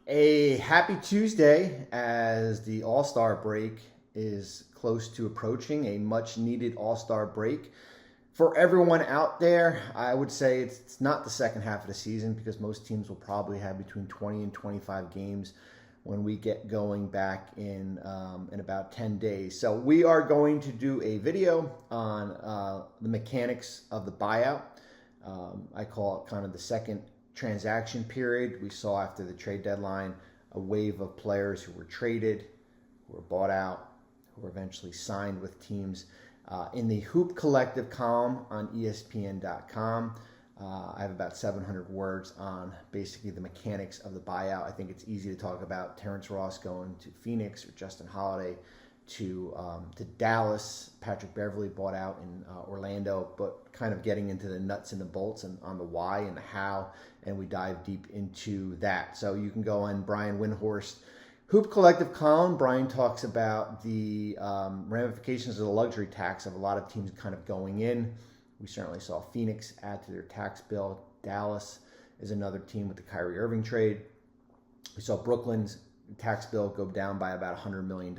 A happy Tuesday as the All-Star break is close to approaching, a much needed All-Star break. For everyone out there, I would say it's not the second half of the season because most teams will probably have between 20 and 25 games when we get going back in about 10 days. So we are going to do a video on the mechanics of the buyout. I call it kind of the second transaction period. We saw after the trade deadline a wave of players who were traded, who were bought out, who were eventually signed with teams. In the Hoop Collective column on ESPN.com, I have about 700 words on basically the mechanics of the buyout. I think it's easy to talk about Terrence Ross going to Phoenix or Justin Holiday to Dallas. Patrick Beverley bought out in Orlando, but kind of getting into the nuts and the bolts and on the why and the how, and we dive deep into that. So you can go on Brian Windhorst Hoop Collective column. Brian talks about the ramifications of the luxury tax of a lot of teams kind of going in. We certainly saw Phoenix add to their tax bill. Dallas is another team with the Kyrie Irving trade. We saw Brooklyn's tax bill go down by about $100 million.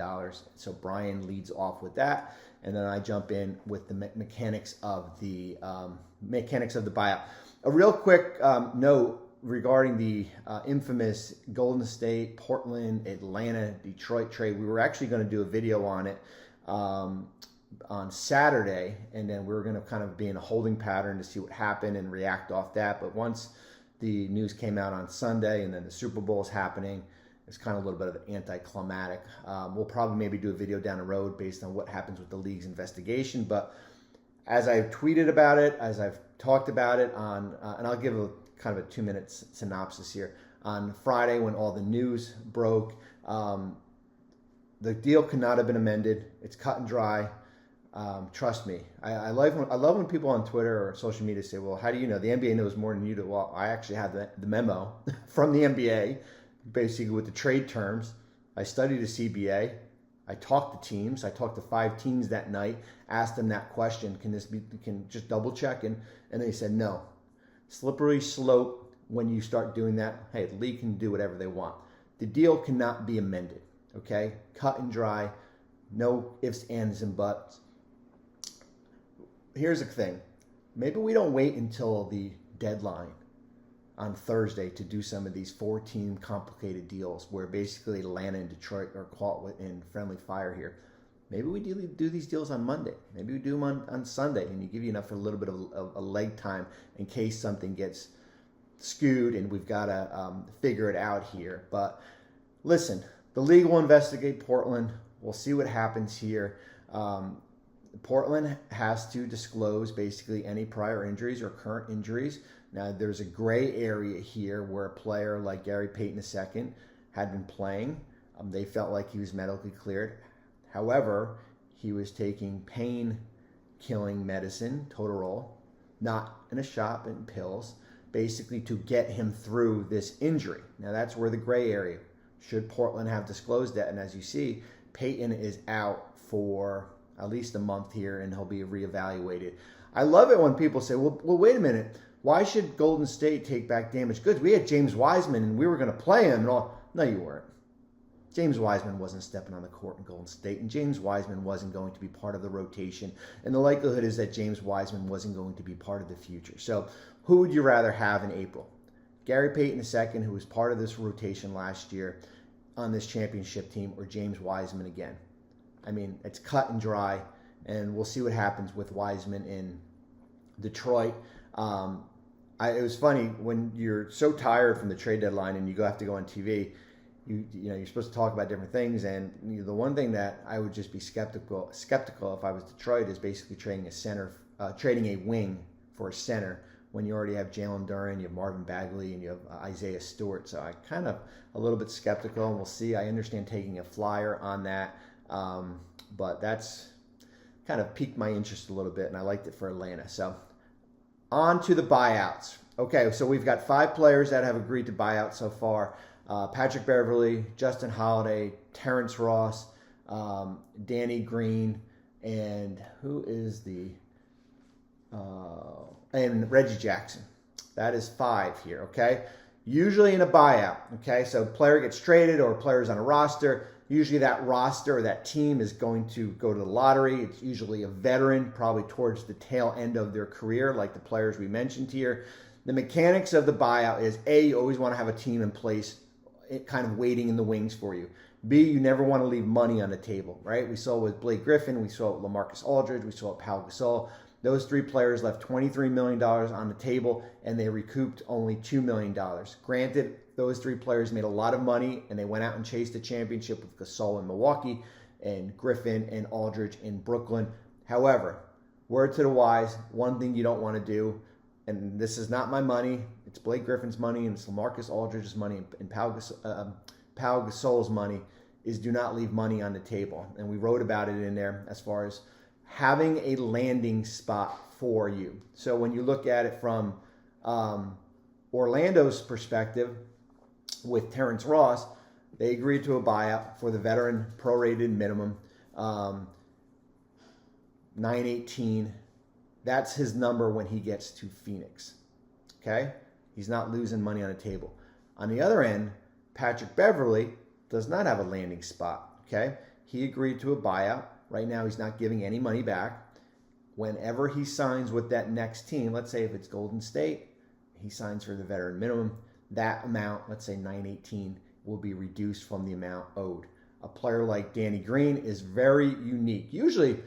So Brian leads off with that, and then I jump in with the mechanics of the buyout. A real quick note regarding the infamous Golden State, Portland, Atlanta, Detroit trade. We were actually going to do a video on it on Saturday, and then we were going to kind of be in a holding pattern to see what happened and react off that. But once the news came out on Sunday and then the Super Bowl is happening, it's kind of a little bit of an anticlimactic. We'll probably maybe do a video down the road based on what happens with the league's investigation. But as I've tweeted about it, as I've talked about it on, and I'll give a kind of a 2-minute synopsis here. On Friday, when all the news broke, the deal could not have been amended. It's cut and dry. Trust me. I love when people on Twitter or social media say, well, how do you know? The NBA knows more than you do. Well, I actually have the memo from the NBA, basically with the trade terms. I studied the CBA. I talked to teams. I talked to 5 teams that night, asked them that question. Can just double check? And they said no. Slippery slope when you start doing that. Hey, the league can do whatever they want. The deal cannot be amended, okay? Cut and dry. No ifs, ands, and buts. Here's the thing. Maybe we don't wait until the deadline on Thursday to do some of these 4-team complicated deals where basically Atlanta and Detroit are caught in friendly fire here. Maybe we do these deals on Monday. Maybe we do them on Sunday, and you give you enough for a little bit of a leg time in case something gets skewed and we've got to figure it out here. But listen, the league will investigate Portland. We'll see what happens here. Portland has to disclose basically any prior injuries or current injuries. Now, there's a gray area here where a player like Gary Payton II had been playing. They felt like he was medically cleared. However, he was taking pain-killing medicine, Totorol, not in a shot, but in pills, basically to get him through this injury. Now, that's where the gray area. Should Portland have disclosed that? And as you see, Payton is out for at least a month here, and he'll be reevaluated. I love it when people say, well, wait a minute. Why should Golden State take back damaged goods? We had James Wiseman, and we were going to play him. And all. No, you weren't. James Wiseman wasn't stepping on the court in Golden State, and James Wiseman wasn't going to be part of the rotation. And the likelihood is that James Wiseman wasn't going to be part of the future. So who would you rather have in April? Gary Payton II, who was part of this rotation last year on this championship team, or James Wiseman again? I mean, it's cut and dry, and we'll see what happens with Wiseman in Detroit. It was funny when you're so tired from the trade deadline and you have to go on TV. You're supposed to talk about different things, and the one thing that I would just be skeptical if I was Detroit is basically trading a wing for a center when you already have Jalen Duren, you have Marvin Bagley, and you have Isaiah Stewart. So I kind of a little bit skeptical, and we'll see. I understand taking a flyer on that, but that's kind of piqued my interest a little bit, and I liked it for Atlanta. So on to the buyouts. Okay, so we've got 5 players that have agreed to buy out so far. Patrick Beverley, Justin Holiday, Terrence Ross, Danny Green, and who is and Reggie Jackson. That is 5 here, okay? usually in a buyout. Okay, so player gets traded or player's on a roster. Usually that roster or that team is going to go to the lottery. It's usually a veteran, probably towards the tail end of their career, like the players we mentioned here. The mechanics of the buyout is A, you always want to have a team in place, kind of waiting in the wings for you. B, you never want to leave money on the table, right? We saw with Blake Griffin, we saw it with LaMarcus Aldridge, we saw it with Pau Gasol. Those three players left $23 million on the table, and they recouped only $2 million. Granted, those three players made a lot of money, and they went out and chased a championship with Gasol in Milwaukee and Griffin and Aldridge in Brooklyn. However, word to the wise, one thing you don't want to do, and this is not my money, it's Blake Griffin's money, and it's LaMarcus Aldridge's money, and Pau Gasol's money, is do not leave money on the table. And we wrote about it in there as far as having a landing spot for you. So when you look at it from Orlando's perspective with Terrence Ross, they agreed to a buyout for the veteran prorated minimum, 918. That's his number when he gets to Phoenix. Okay? He's not losing money on the table. On the other end, Patrick Beverley does not have a landing spot. Okay? He agreed to a buyout. Right now, he's not giving any money back. Whenever he signs with that next team, let's say if it's Golden State, he signs for the veteran minimum. That amount, let's say 918, will be reduced from the amount owed. A player like Danny Green is very unique. Usually,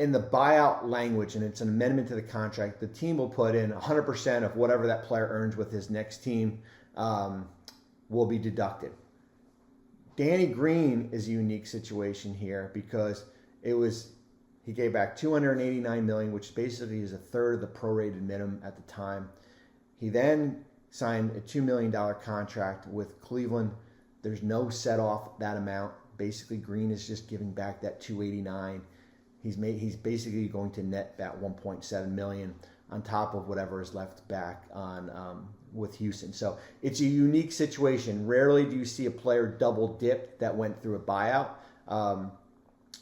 in the buyout language, and it's an amendment to the contract, the team will put in 100% of whatever that player earns with his next team will be deducted. Danny Green is a unique situation here because he gave back $289 million, which basically is a third of the prorated minimum at the time. He then signed a $2 million contract with Cleveland. There's no set off that amount. Basically, Green is just giving back that $289. He's basically going to net that $1.7 million on top of whatever is left back on with Houston. So it's a unique situation. Rarely do you see a player double dip that went through a buyout.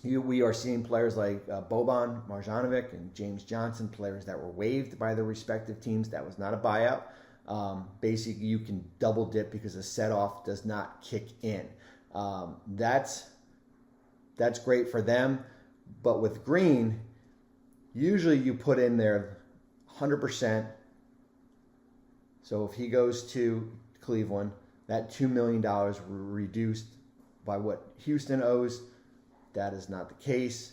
We are seeing players like Boban Marjanovic and James Johnson, players that were waived by their respective teams. That was not a buyout. Basically, you can double dip because the set off does not kick in. That's great for them. But with Green, usually you put in there 100%. So if he goes to Cleveland, that $2 million reduced by what Houston owes. That is not the case.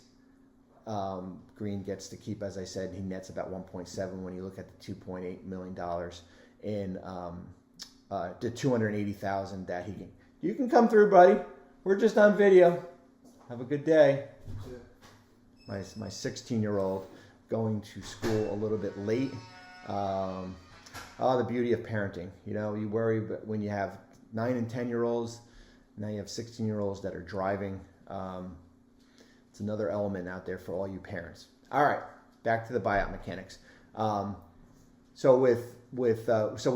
Green gets to keep, as I said, he nets about 1.7 when you look at the $2.8 million in the $280,000 that he can. You can come through, buddy. We're just on video. Have a good day. My 16-year-old going to school a little bit late. The beauty of parenting. You know, you worry when you have 9 and 10-year-olds. Now you have 16-year-olds that are driving. It's another element out there for all you parents. All right, back to the buyout mechanics. So we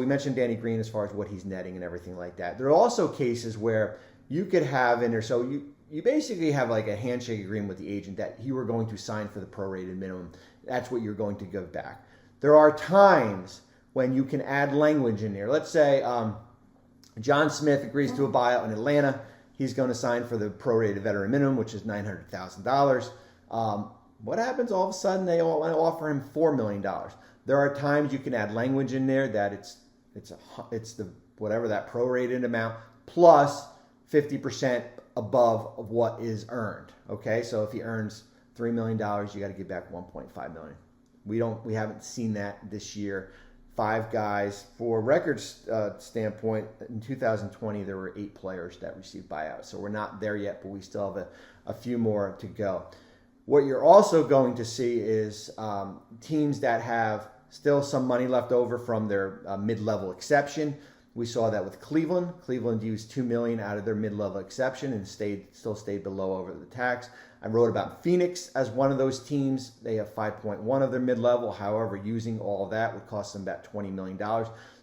mentioned Danny Green as far as what he's netting and everything like that. There are also cases where you could have in there. So you basically have like a handshake agreement with the agent that you are going to sign for the prorated minimum. That's what you're going to give back. There are times when you can add language in there. Let's say John Smith agrees to a buyout in Atlanta. He's going to sign for the prorated veteran minimum, which is $900,000. What happens all of a sudden? They want to offer him $4 million. There are times you can add language in there that it's the whatever that prorated amount plus 50% above of what is earned. Okay, so if he earns $3 million, you got to give back $1.5 million. We haven't seen that this year. 5 guys. For records standpoint, in 2020 there were 8 players that received buyouts. So we're not there yet, but we still have a few more to go. What you're also going to see is teams that have still some money left over from their mid-level exception. We saw that with Cleveland. Cleveland used $2 million out of their mid-level exception and still stayed below over the tax. I wrote about Phoenix as one of those teams. They have 5.1 of their mid-level. However, using all of that would cost them about $20 million.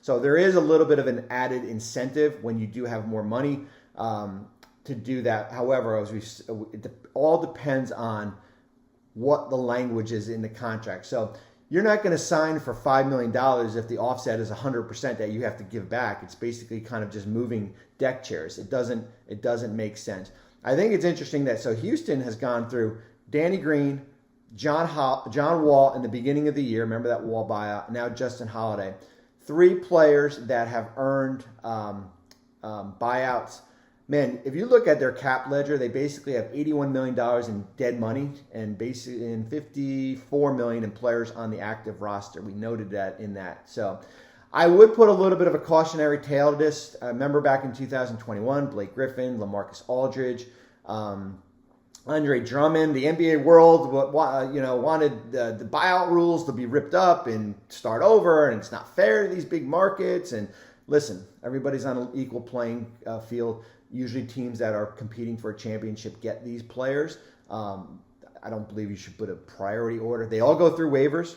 So there is a little bit of an added incentive when you do have more money to do that. However, it all depends on what the language is in the contract. So you're not going to sign for $5 million if the offset is 100% that you have to give back. It's basically kind of just moving deck chairs. It doesn't make sense. I think it's interesting that Houston has gone through Danny Green, John Wall in the beginning of the year. Remember that Wall buyout. Now Justin Holiday. 3 players that have earned buyouts. Man, if you look at their cap ledger, they basically have $81 million in dead money and basically in $54 million in players on the active roster. We noted that in that. So I would put a little bit of a cautionary tale to this. I remember back in 2021, Blake Griffin, LaMarcus Aldridge, Andre Drummond, the NBA world, wanted the buyout rules to be ripped up and start over, and it's not fair to these big markets. And listen, everybody's on an equal playing field. Usually teams that are competing for a championship get these players. I don't believe you should put a priority order. They all go through waivers.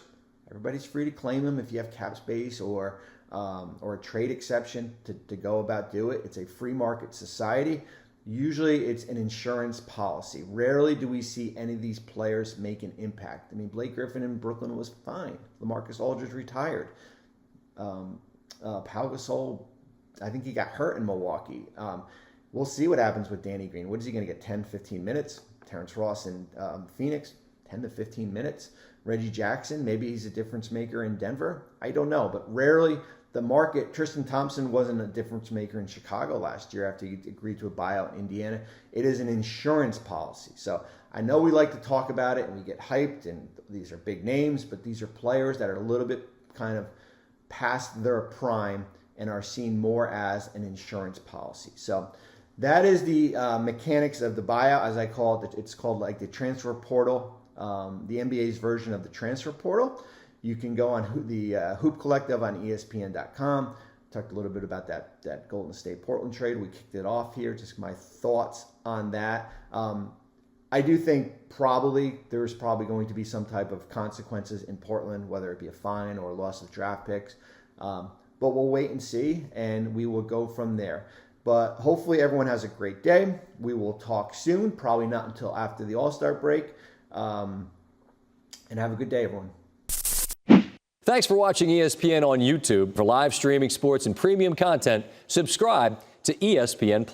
Everybody's free to claim them if you have cap space or a trade exception to go about do it. It's a free market society. Usually it's an insurance policy. Rarely do we see any of these players make an impact. I mean, Blake Griffin in Brooklyn was fine. LaMarcus Aldridge retired. Pau Gasol, I think he got hurt in Milwaukee. We'll see what happens with Danny Green. What is he going to get, 10, 15 minutes? Terrence Ross in Phoenix, 10 to 15 minutes. Reggie Jackson, maybe he's a difference maker in Denver. I don't know, but rarely the market. Tristan Thompson wasn't a difference maker in Chicago last year after he agreed to a buyout in Indiana. It is an insurance policy. So I know we like to talk about it and we get hyped, and these are big names, but these are players that are a little bit kind of past their prime and are seen more as an insurance policy. So that is the mechanics of the buyout, as I call it. It's called like the transfer portal, the NBA's version of the transfer portal. You can go on the Hoop Collective on ESPN.com. Talked a little bit about that Golden State Portland trade. We kicked it off here. Just my thoughts on that. I do think there's probably going to be some type of consequences in Portland, whether it be a fine or a loss of draft picks. But we'll wait and see, and we will go from there. But hopefully everyone has a great day. We will talk soon, probably not until after the All-Star break. And have a good day, everyone. Thanks for watching ESPN on YouTube. For live streaming sports and premium content, subscribe to ESPN+.